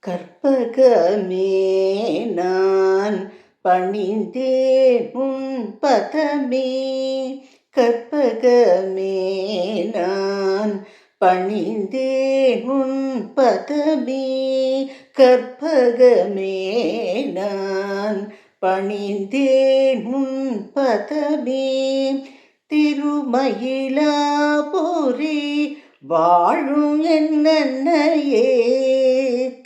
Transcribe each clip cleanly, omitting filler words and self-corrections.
கற்பகமே நான் பணிந்தேன் உன் பதமே. கற்பகமே நான் பணிந்தேன் உன் பதமே. கற்பகமே நான் பணிந்தேன் உன் பதமே. திருமயிலாபுரி வாழும் என்னையே.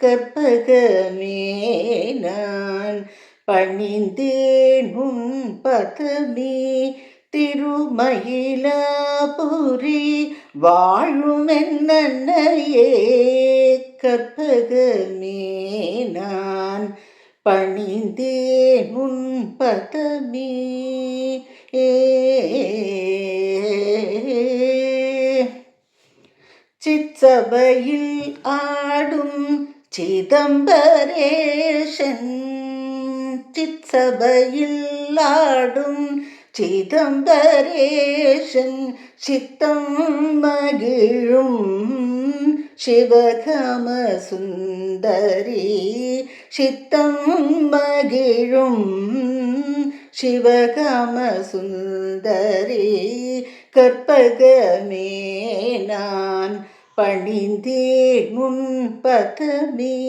கற்பகமே நான் பணிந்தேன் உன் பதமே. திருமயிலாபுரி வாழும் என்னையே. கற்பகமே நான் பணிந்தேன் உன் பதமே. சிற்சபையில் ஆடும் சிதம்பரேசன். சிற்சபையில் ஆடும் சிதம்பரேசன். சித்தம் மகிழும் சிவகாம சுந்தரி. சித்தம் மகிழும் சிவகாம சுந்தரி. கற்பகமே நான் பணிந்தேன் உன் பதமே.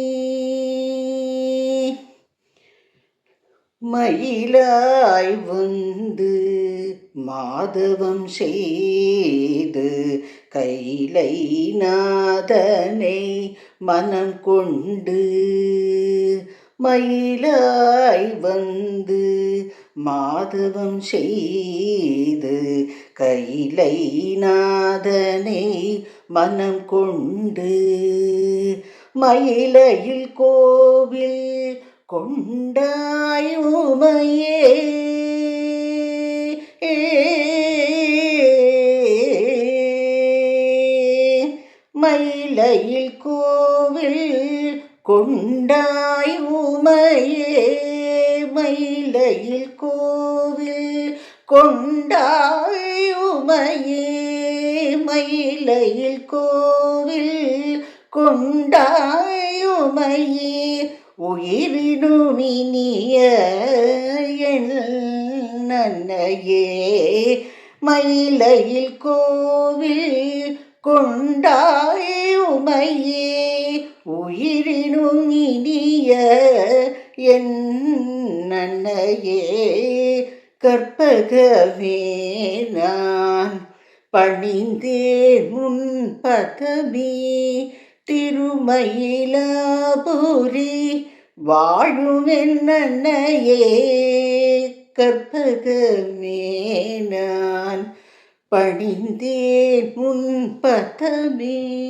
மயிலாய் வந்து மாதவம் செய்து கைலை நாதனை மனம் கொண்டு. மயிலாய் வந்து மாதவம் செய்து கைலை நாதனை மனம் கொண்டு. மயிலையில் கோவில் கொண்டாய் உமையே. மயிலையில் கோவில் கொண்டாய் உமையே. மயிலையில் கோவில் கொண்டாய் உமையே. மயிலையில் கோவில் கொண்டாய் உமையே. உயிரினுமினிய என்னையே. மயிலையில் கோவில் கொண்டாய் உமையே. உயிரினும் இனிய என்னையே. கற்பகமே நான் பணிந்தேன் உன் பதமே. திருமயிலாபுரி வாழும் என்னையே. கற்பகமே நான் பணிந்தேன் உன் பதமே.